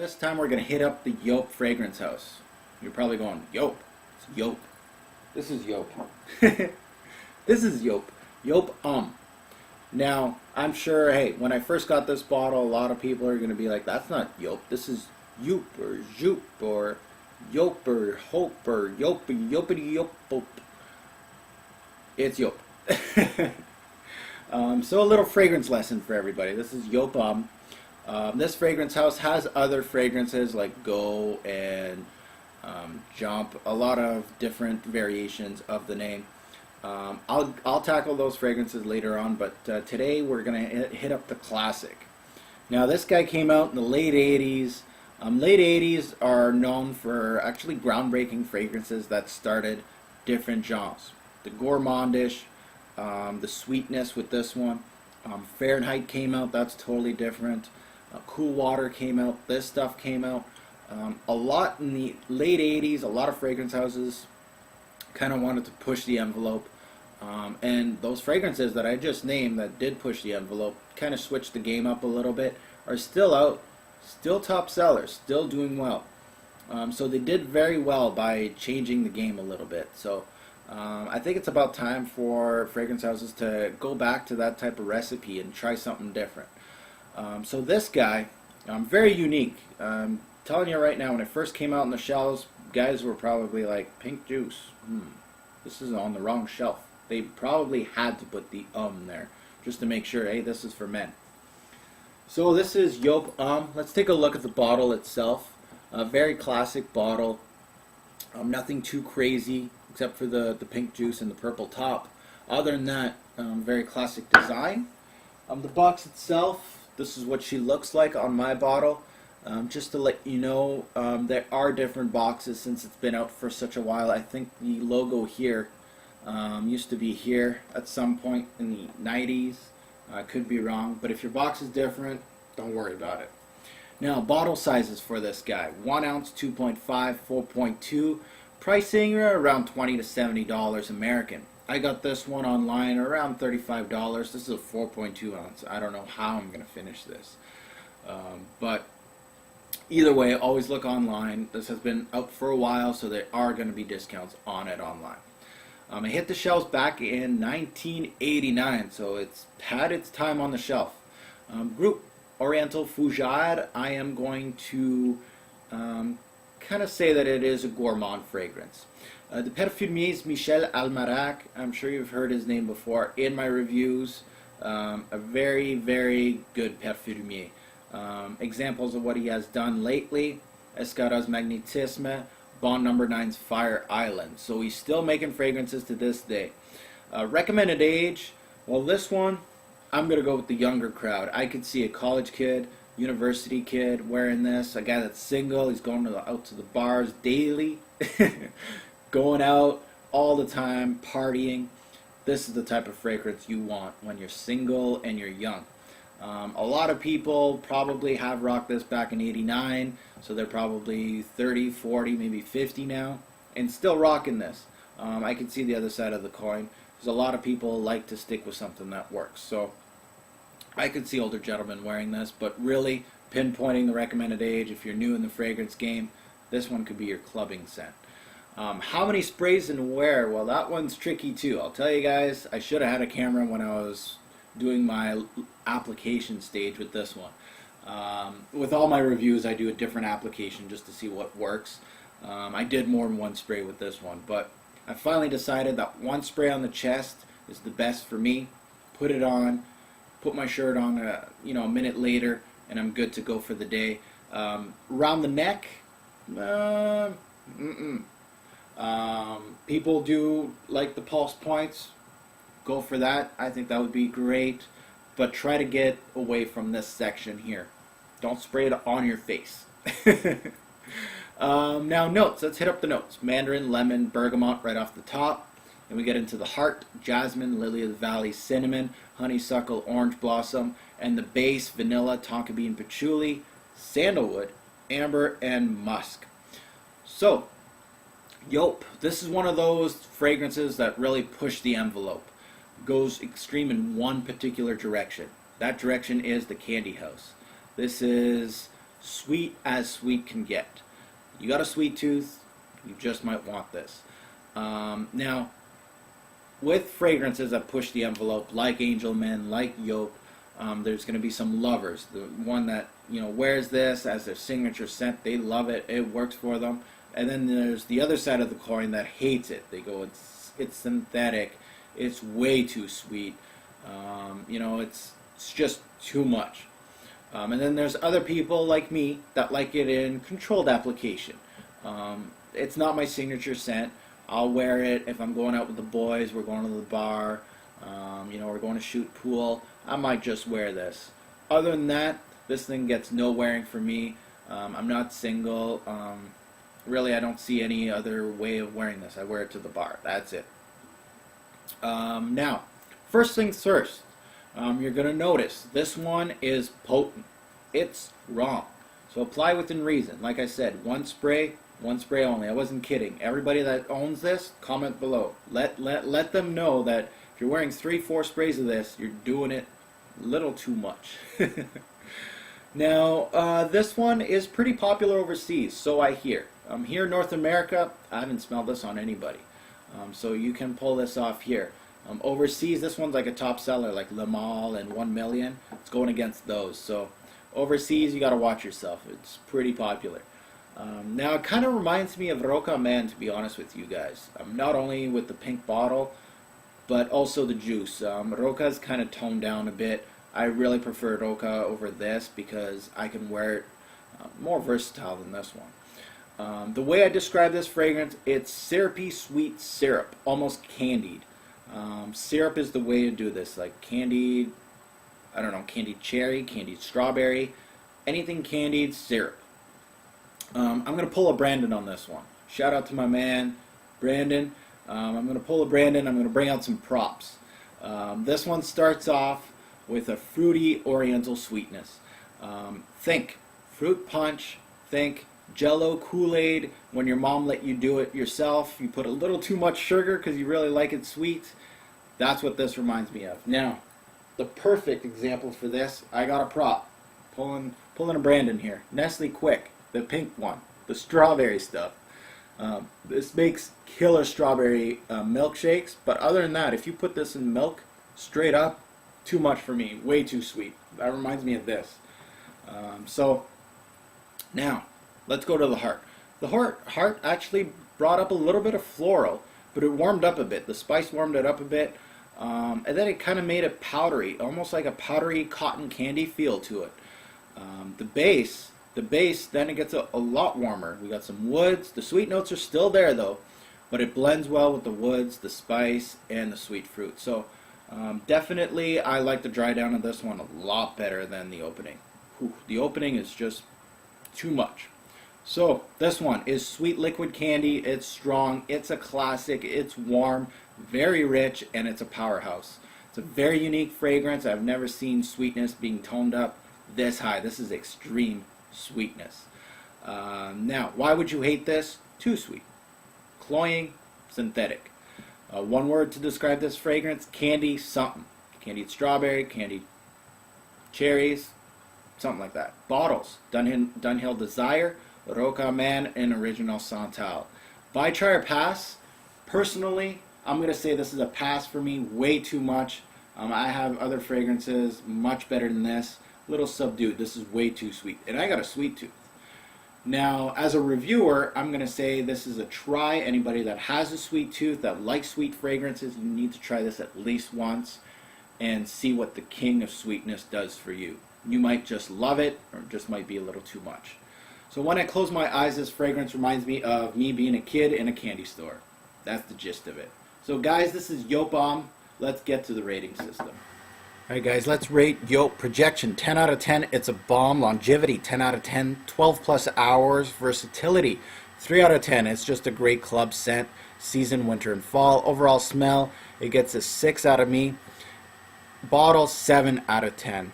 This time we're going to hit up the Joop fragrance house. You're probably going, Joop? It's Joop. This is Joop. This is Joop. Joop Now, I'm sure, hey, when I first got this bottle, a lot of people are going to be like, that's not Joop. This is Joop or Joop or Joop or Hope or Joopy, Joopity Joop. It's Joop. So a little fragrance lesson for everybody. This is Joop. This fragrance house has other fragrances like Go and Jump, a lot of different variations of the name. I'll tackle those fragrances later on, but today we're going to hit up the classic. Now this guy came out in the late 80s. Late 80s are known for actually groundbreaking fragrances that started different genres. The gourmandish, the sweetness with this one. Fahrenheit came out, that's totally different. Cool Water came out, this stuff came out. A lot in the late 80s, a lot of fragrance houses kind of wanted to push the envelope. And those fragrances that I just named that did push the envelope, kind of switched the game up a little bit, are still out, still top sellers, still doing well. So they did very well by changing the game a little bit. So I think it's about time for fragrance houses to go back to that type of recipe and try something different. So this guy, very unique. I'm telling you right now, when it first came out on the shelves, guys were probably like, pink juice, this is on the wrong shelf. They probably had to put the there just to make sure, hey, this is for men. So this is Joop. Let's take a look at the bottle itself. A very classic bottle. Nothing too crazy except for the pink juice and the purple top. Other than that, very classic design. The box itself, this is what she looks like on my bottle. Just to let you know, there are different boxes since it's been out for such a while. I think the logo here used to be here at some point in the 90s. I could be wrong, but if your box is different, don't worry about it. Now, bottle sizes for this guy: 1 ounce, 2.5, 4.2. Pricing around $20 to $70 American. I got this one online around $35. This is a 4.2 ounce. I don't know how I'm going to finish this. But either way, always look online. This has been out for a while, so there are going to be discounts on it online. It hit the shelves back in 1989, so it's had its time on the shelf. Group Oriental Fougère, I am going to kind of say that it is a gourmand fragrance. The Parfumier is Michel Almarac. I'm sure you've heard his name before in my reviews. A very, very good parfumier. Examples of what he has done lately: Escaras Magnétisme, Bond Number 9's Fire Island. So he's still making fragrances to this day. Recommended age, well, this one, I'm going to go with the younger crowd. I could see a college kid, university kid wearing this, a guy that's single, he's going out to the bars daily, going out all the time, partying. This is the type of fragrance you want when you're single and you're young. A lot of people probably have rocked this back in '89, so they're probably 30, 40, maybe 50 now, and still rocking this. I can see the other side of the coin, because a lot of people like to stick with something that works. So I could see older gentlemen wearing this, but really pinpointing the recommended age, if you're new in the fragrance game, this one could be your clubbing scent. How many sprays and where? Well, that one's tricky too. I'll tell you guys, I should have had a camera when I was doing my application stage with this one. With all my reviews, I do a different application just to see what works. I did more than one spray with this one, but I finally decided that one spray on the chest is the best for me. Put it on, put my shirt on a minute later, and I'm good to go for the day. Around the neck, people do like the pulse points. Go for that. I think that would be great, but try to get away from this section here. Don't spray it on your face. Now notes. Let's hit up the notes. Mandarin, lemon, bergamot right off the top. Then we get into the heart: jasmine, lily of the valley, cinnamon, honeysuckle, orange blossom, and the base: vanilla, tonka bean, patchouli, sandalwood, amber, and musk. So, Joop, this is one of those fragrances that really push the envelope. Goes extreme in one particular direction. That direction is the candy house. This is sweet as sweet can get. You got a sweet tooth, you just might want this. Now, with fragrances that push the envelope, like Angelman, like Joop, there's going to be some lovers. The one that wears this as their signature scent, they love it. It works for them. And then there's the other side of the coin that hates it. They go, it's synthetic. It's way too sweet. It's just too much. And then there's other people like me that like it in controlled application. It's not my signature scent. I'll wear it if I'm going out with the boys, we're going to the bar, we're going to shoot pool. I might just wear this. Other than that, this thing gets no wearing for me. I'm not single. Really, I don't see any other way of wearing this. I wear it to the bar. That's it. Now, first things first, you're going to notice this one is potent. It's strong. So apply within reason. Like I said, one spray only. I wasn't kidding. Everybody that owns this, comment below. Let them know that if you're wearing 3-4 sprays of this, you're doing it a little too much. Now, this one is pretty popular overseas, so I hear. Here in North America, I haven't smelled this on anybody. So you can pull this off here. Overseas, this one's like a top seller, like Le Male and 1 Million. It's going against those. So overseas, you got to watch yourself. It's pretty popular. Now, it kind of reminds me of Roca Man, to be honest with you guys. Not only with the pink bottle, but also the juice. Roca's kind of toned down a bit. I really prefer Roca over this because I can wear it more versatile than this one. The way I describe this fragrance, it's syrupy sweet syrup, almost candied. Syrup is the way to do this, like candied, I don't know, candied cherry, candied strawberry, anything candied, syrup. I'm going to pull a Brandon on this one. Shout out to my man, Brandon. I'm going to pull a Brandon. I'm going to bring out some props. This one starts off with a fruity oriental sweetness. Think fruit punch, think Jello Kool-Aid when your mom let you do it yourself. You put a little too much sugar because you really like it sweet. That's what this reminds me of. Now, the perfect example for this, I got a prop. Pulling a Brandon here. Nestle Quick, the pink one, the strawberry stuff. This makes killer strawberry milkshakes, but other than that, if you put this in milk, straight up, too much for me, way too sweet. That reminds me of this. So, now, let's go to the heart. The heart actually brought up a little bit of floral, but it warmed up a bit. The spice warmed it up a bit, and then it kind of made it powdery, almost like a powdery cotton candy feel to it. The base, then it gets a lot warmer. We got some woods. The sweet notes are still there though, but it blends well with the woods, the spice, and the sweet fruit. So definitely I like the dry down of this one a lot better than the opening. Whew, the opening is just too much. So this one is sweet liquid candy. It's strong. It's a classic. It's warm, very rich, and it's a powerhouse. It's a very unique fragrance. I've never seen sweetness being toned up this high. This is extreme sweetness. Now, why would you hate this? Too sweet. Cloying, synthetic. One word to describe this fragrance, candy something. Candied strawberry, candied cherries, something like that. Bottles, Dunhill Desire, Roca Man, and Original Santal. Buy, try, or pass. Personally, I'm going to say this is a pass for me, way too much. I have other fragrances much better than this. Little subdued. This is way too sweet. And I got a sweet tooth. Now, as a reviewer, I'm going to say this is a try. Anybody that has a sweet tooth, that likes sweet fragrances, you need to try this at least once and see what the king of sweetness does for you. You might just love it, or it just might be a little too much. So when I close my eyes, this fragrance reminds me of me being a kid in a candy store. That's the gist of it. So guys, this is Joop. Let's get to the rating system. Alright guys, let's rate Joop. Projection 10 out of 10. It's a bomb. Longevity 10 out of 10. 12 plus hours. Versatility 3 out of 10. It's just a great club scent. Season, winter, and fall. Overall smell, it gets a 6 out of me. Bottle 7 out of 10.